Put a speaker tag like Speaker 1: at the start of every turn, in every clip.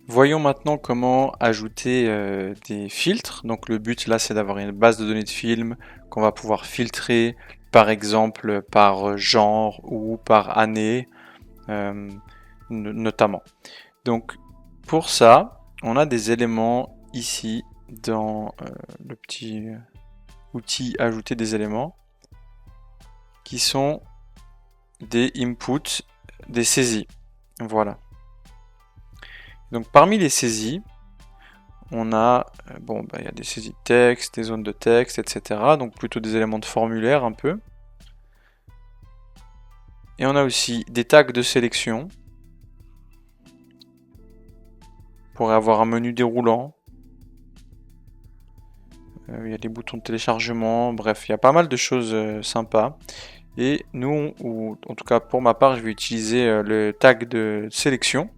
Speaker 1: Voyons maintenant comment ajouter des filtres. Donc le but là c'est d'avoir une base de données de films qu'on va pouvoir filtrer par exemple par genre ou par année euh, notamment. Donc pour ça on a des éléments ici dans le petit outil ajouter des éléments qui sont des inputs, des saisies. Voilà. Donc parmi les saisies, on a, il y a des saisies de texte, des zones de texte, etc. Donc plutôt des éléments de formulaire un peu. Et on a aussi des tags de sélection. On pourrait avoir un menu déroulant. Il y a des boutons de téléchargement. Bref, il y a pas mal de choses sympas. Et nous, ou en tout cas pour ma part, je vais utiliser le tag de sélection.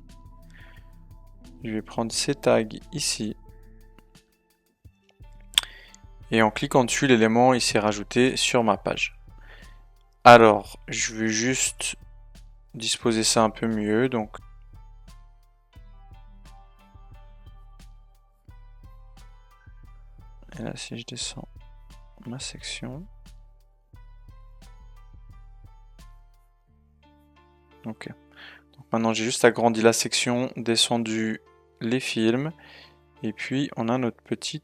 Speaker 1: Je vais prendre ces tags ici. Et en cliquant dessus, l'élément il s'est rajouté sur ma page. Alors, je vais juste disposer ça un peu mieux. Donc, et là, si je descends ma section. Ok. Donc maintenant, j'ai juste agrandi la section, descendu les films. Et puis, on a notre petit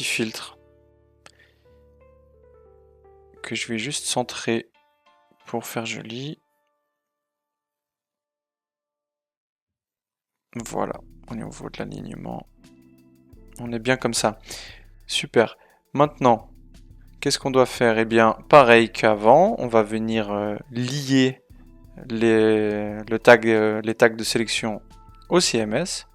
Speaker 1: filtre que je vais juste centrer pour faire joli. Voilà, on est au niveau de l'alignement. On est bien comme ça. Super. Maintenant, qu'est-ce qu'on doit faire? Eh bien, pareil qu'avant, on va venir lier les tags de sélection au CMS.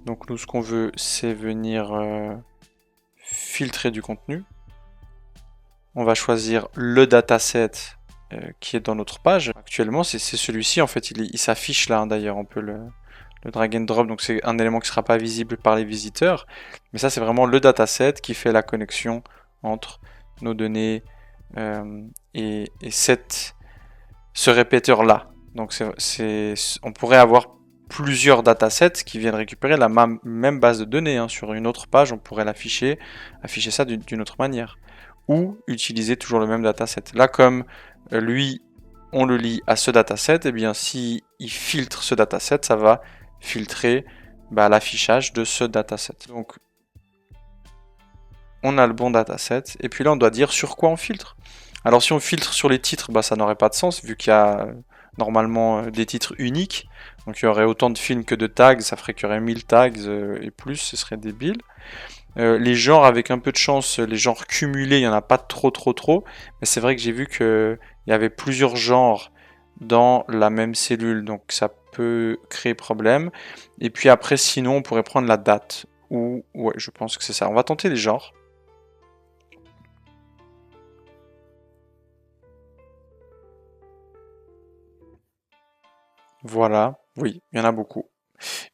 Speaker 1: Donc nous, ce qu'on veut, c'est venir filtrer du contenu. On va choisir le dataset qui est dans notre page. Actuellement, c'est celui-ci, en fait, il s'affiche là, hein, d'ailleurs, on peut le drag and drop, donc c'est un élément qui ne sera pas visible par les visiteurs. Mais ça, c'est vraiment le dataset qui fait la connexion entre nos données et ce répéteur-là. Donc on pourrait avoir plusieurs datasets qui viennent récupérer la même base de données. Hein. Sur une autre page, on pourrait afficher ça d'une autre manière. Ou utiliser toujours le même dataset. Là, comme lui, on le lie à ce dataset, et bien si il filtre ce dataset, ça va filtrer l'affichage de ce dataset. Donc, on a le bon dataset, et puis là, on doit dire sur quoi on filtre. Alors, si on filtre sur les titres, ça n'aurait pas de sens, vu qu'il y a normalement des titres uniques. Donc, il y aurait autant de films que de tags, ça ferait qu'il y aurait 1000 tags et plus, ce serait débile. Les genres, avec un peu de chance, les genres cumulés, il n'y en a pas trop, mais c'est vrai que j'ai vu qu'il y avait plusieurs genres dans la même cellule, donc ça peut créer problème. Et puis après, sinon, on pourrait prendre la date, ou ouais, je pense que c'est ça. On va tenter les genres. Voilà, oui, il y en a beaucoup.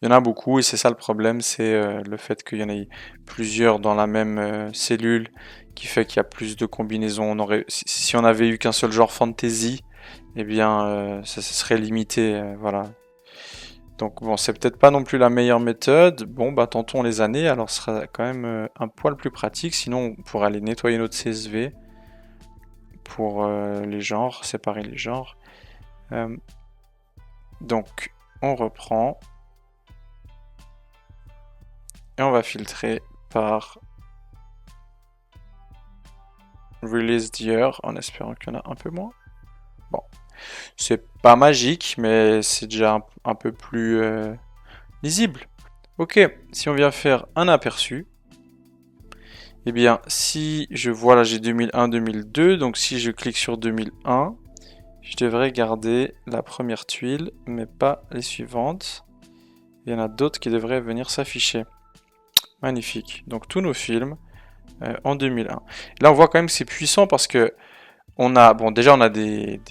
Speaker 1: Il y en a beaucoup et c'est ça le problème, c'est le fait qu'il y en ait plusieurs dans la même cellule qui fait qu'il y a plus de combinaisons. Si on avait eu qu'un seul genre fantasy, eh bien ça serait limité, voilà. Donc bon, c'est peut-être pas non plus la meilleure méthode. Bon, tentons les années, alors ce sera quand même un poil plus pratique. Sinon, on pourrait aller nettoyer notre CSV pour les genres, séparer les genres. Donc, on reprend. Et on va filtrer par Released Year en espérant qu'il y en a un peu moins. Bon, c'est pas magique, mais c'est déjà un peu plus lisible. Ok, si on vient faire un aperçu, eh bien, si je vois là, j'ai 2001, 2002, donc si je clique sur 2001, je devrais garder la première tuile, mais pas les suivantes. Il y en a d'autres qui devraient venir s'afficher. Magnifique. Donc tous nos films en 2001. Là, on voit quand même que c'est puissant parce que déjà on a des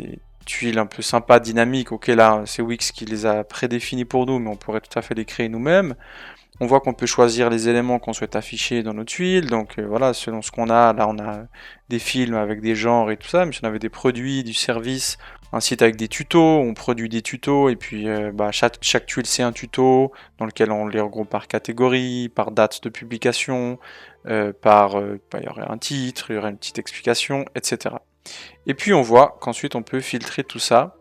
Speaker 1: tuiles un peu sympas, dynamiques. Ok, là, c'est Wix qui les a prédéfinies pour nous, mais on pourrait tout à fait les créer nous-mêmes. On voit qu'on peut choisir les éléments qu'on souhaite afficher dans nos tuiles. Donc voilà, selon ce qu'on a, là on a des films avec des genres et tout ça. Mais si on avait des produits, du service, un site avec des tutos, on produit des tutos et puis chaque tuile c'est un tuto dans lequel on les regroupe par catégorie, par date de publication, il y aurait un titre, il y aurait une petite explication, etc. Et puis on voit qu'ensuite on peut filtrer tout ça.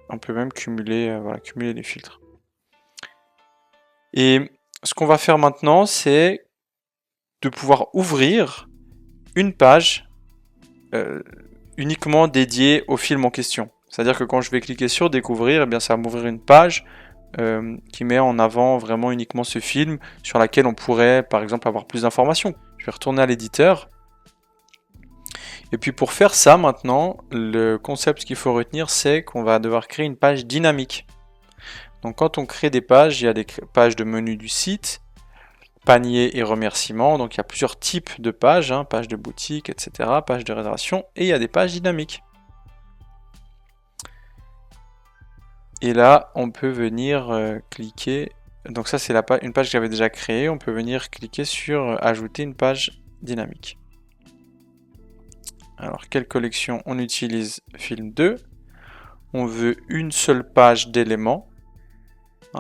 Speaker 1: On peut même cumuler les filtres. Et ce qu'on va faire maintenant, c'est de pouvoir ouvrir une page uniquement dédiée au film en question. C'est-à-dire que quand je vais cliquer sur découvrir, eh bien ça va m'ouvrir une page qui met en avant vraiment uniquement ce film sur laquelle on pourrait par exemple avoir plus d'informations. Je vais retourner à l'éditeur. Et puis pour faire ça maintenant, le concept qu'il faut retenir, c'est qu'on va devoir créer une page dynamique. Donc quand on crée des pages, il y a des pages de menu du site, panier et remerciements. Donc il y a plusieurs types de pages, pages de boutique, etc., pages de réservation, et il y a des pages dynamiques. Et là, on peut venir cliquer. Donc ça, c'est une page que j'avais déjà créée. On peut venir cliquer sur ajouter une page dynamique. Alors, quelle collection on utilise? Film 2. On veut une seule page d'éléments.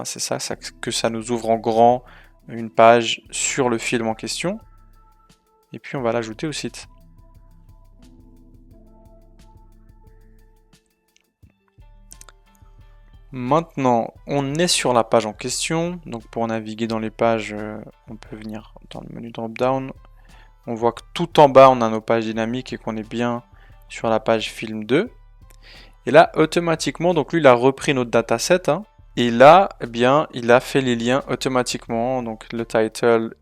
Speaker 1: C'est ça que ça nous ouvre en grand une page sur le film en question. Et puis on va l'ajouter au site. Maintenant, on est sur la page en question. Donc pour naviguer dans les pages, on peut venir dans le menu drop-down. On voit que tout en bas, on a nos pages dynamiques et qu'on est bien sur la page film 2. Et là, automatiquement, donc lui, il a repris notre dataset. Et là, eh bien, il a fait les liens automatiquement. Donc le title,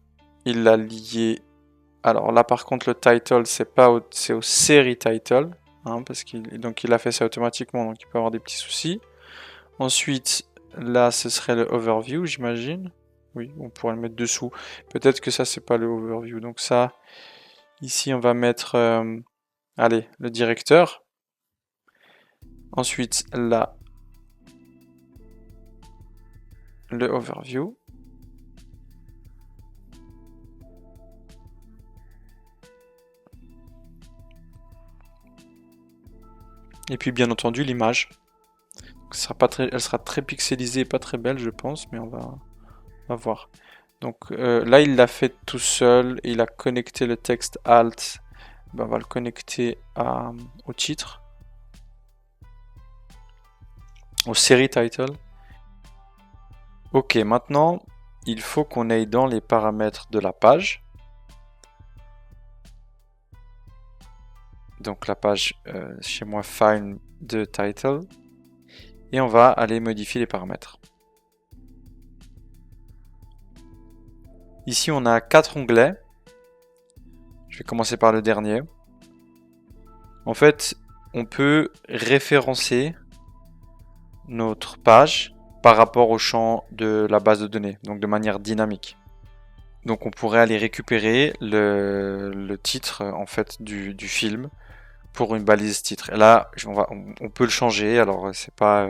Speaker 1: il l'a lié. Alors là, par contre, le title, c'est au série title, parce qu'il a fait ça automatiquement, donc il peut avoir des petits soucis. Ensuite, là, ce serait le overview, j'imagine. Oui, on pourrait le mettre dessous. Peut-être que ça, c'est pas le overview. Donc ça, ici, on va mettre, le directeur. Ensuite, là, le overview. Et puis, bien entendu, l'image. Elle sera très pixelisée et pas très belle, je pense, mais on va voir. Donc là, il l'a fait tout seul et il a connecté le texte alt. On va le connecter au titre, au série title. Ok, maintenant, il faut qu'on aille dans les paramètres de la page. Donc la page chez moi, File de Title. Et on va aller modifier les paramètres. Ici, on a 4 onglets. Je vais commencer par le dernier. En fait, on peut référencer notre page par rapport au champ de la base de données, donc de manière dynamique. Donc on pourrait aller récupérer le titre en fait du film pour une balise titre. Et là, on peut le changer. Alors c'est pas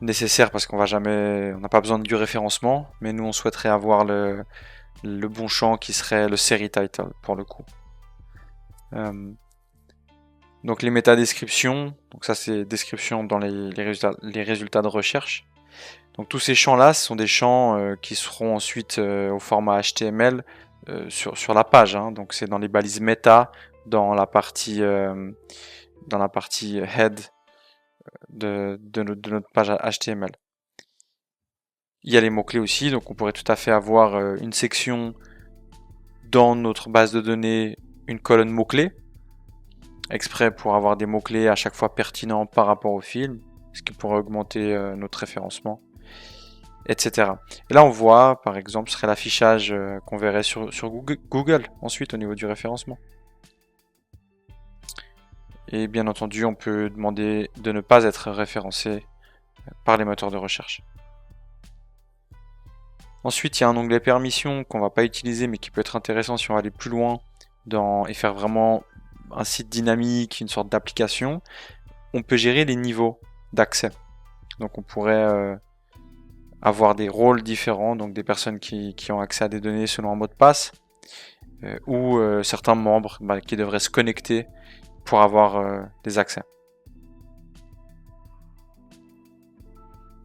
Speaker 1: nécessaire parce on n'a pas besoin du référencement, mais nous on souhaiterait avoir le bon champ qui serait le série title pour le coup. Donc les métadescriptions, donc ça c'est description dans les résultats de recherche. Donc tous ces champs-là, ce sont des champs qui seront ensuite au format HTML sur la page. Donc c'est dans les balises méta, dans la partie head de notre page HTML. Il y a les mots-clés aussi, donc on pourrait tout à fait avoir une section dans notre base de données, une colonne mots-clés, exprès pour avoir des mots-clés à chaque fois pertinents par rapport au film, ce qui pourrait augmenter notre référencement, etc. Et là on voit, par exemple, ce serait l'affichage qu'on verrait sur Google, ensuite au niveau du référencement. Et bien entendu, on peut demander de ne pas être référencé par les moteurs de recherche. Ensuite, il y a un onglet permission qu'on ne va pas utiliser, mais qui peut être intéressant si on va aller plus loin et faire vraiment un site dynamique, une sorte d'application. On peut gérer les niveaux d'accès. Donc on pourrait avoir des rôles différents, donc des personnes qui ont accès à des données selon un mot de passe, ou certains membres qui devraient se connecter pour avoir des accès.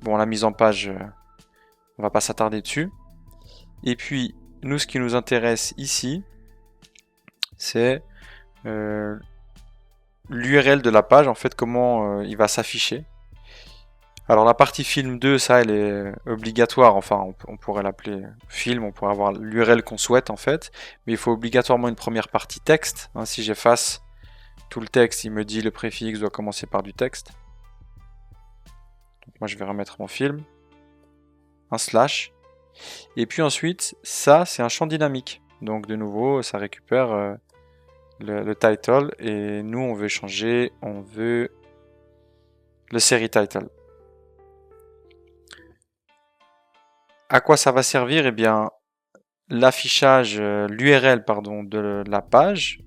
Speaker 1: Bon, la mise en page, on va pas s'attarder dessus. Et puis, nous, ce qui nous intéresse ici, c'est l'URL de la page, en fait, comment il va s'afficher. Alors la partie film 2, ça, elle est obligatoire, enfin on pourrait l'appeler film, on pourrait avoir l'URL qu'on souhaite en fait, mais il faut obligatoirement une première partie texte. Hein, si j'efface tout le texte, il me dit le préfixe doit commencer par du texte. Donc moi je vais remettre mon film, un slash, et puis ensuite, ça c'est un champ dynamique. Donc de nouveau, ça récupère le title, et nous on veut changer, on veut le série title. À quoi ça va servir? Eh bien, l'affichage, l'URL pardon, de la page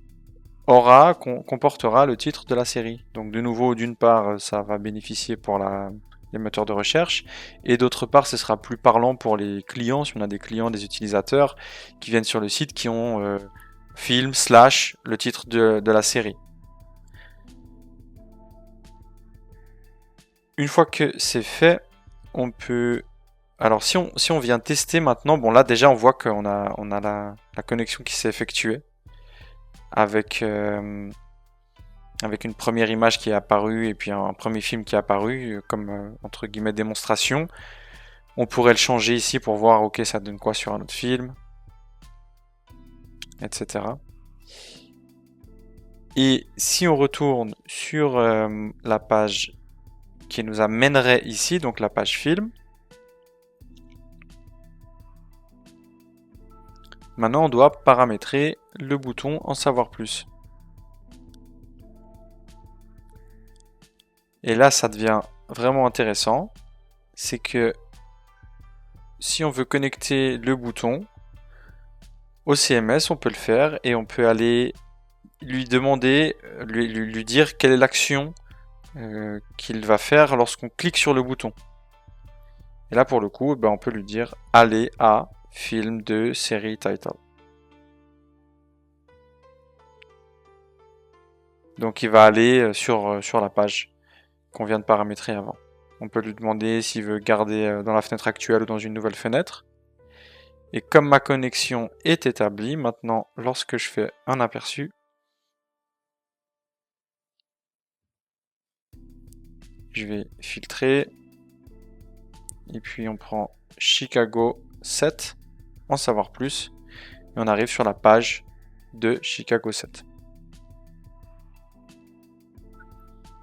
Speaker 1: comportera le titre de la série. Donc de nouveau, d'une part, ça va bénéficier pour les moteurs de recherche, et d'autre part, ce sera plus parlant pour les clients, si on a des clients, des utilisateurs qui viennent sur le site, qui ont film / le titre de la série. Une fois que c'est fait, on peut... Alors si on vient tester maintenant, bon là déjà on voit qu'on a la connexion qui s'est effectuée avec une première image qui est apparue et puis un premier film qui est apparu comme entre guillemets démonstration. On pourrait le changer ici pour voir ok ça donne quoi sur un autre film, etc. Et si on retourne sur la page qui nous amènerait ici, donc la page film, maintenant, on doit paramétrer le bouton en savoir plus. Et là, ça devient vraiment intéressant. C'est que si on veut connecter le bouton au CMS, on peut le faire et on peut aller lui demander, lui dire quelle est l'action qu'il va faire lorsqu'on clique sur le bouton. Et là, pour le coup, on peut lui dire aller à film de série title. Donc il va aller sur la page qu'on vient de paramétrer avant. On peut lui demander s'il veut garder dans la fenêtre actuelle ou dans une nouvelle fenêtre. Et comme ma connexion est établie, maintenant lorsque je fais un aperçu, je vais filtrer. Et puis on prend Chicago 7, en savoir plus. Et on arrive sur la page de Chicago 7.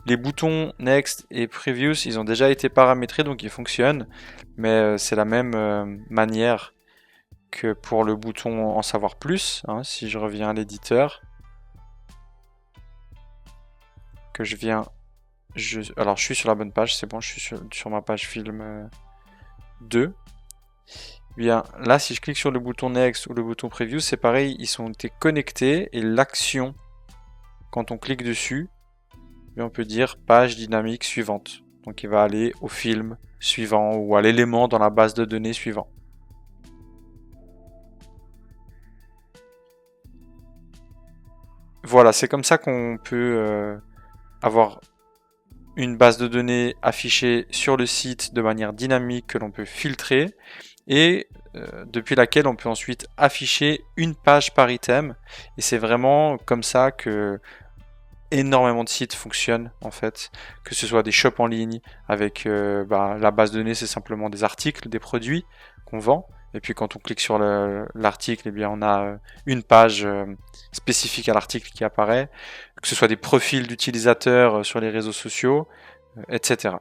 Speaker 1: Les boutons Next et Previous, ils ont déjà été paramétrés, donc ils fonctionnent. Mais c'est la même manière que pour le bouton en savoir plus. Hein, si je reviens à l'éditeur, que je viens... alors je suis sur la bonne page, c'est bon, je suis sur ma page film 2. Bien, là, si je clique sur le bouton Next ou le bouton Preview, c'est pareil, ils sont été connectés et l'action, quand on clique dessus, on peut dire page dynamique suivante. Donc il va aller au film suivant ou à l'élément dans la base de données suivant. Voilà, c'est comme ça qu'on peut avoir une base de données affichée sur le site de manière dynamique que l'on peut filtrer et depuis laquelle on peut ensuite afficher une page par item. Et c'est vraiment comme ça que énormément de sites fonctionnent en fait, que ce soit des shops en ligne avec la base de données, c'est simplement des articles, des produits qu'on vend. Et puis quand on clique sur l'article, eh bien on a une page spécifique à l'article qui apparaît, que ce soit des profils d'utilisateurs sur les réseaux sociaux, etc.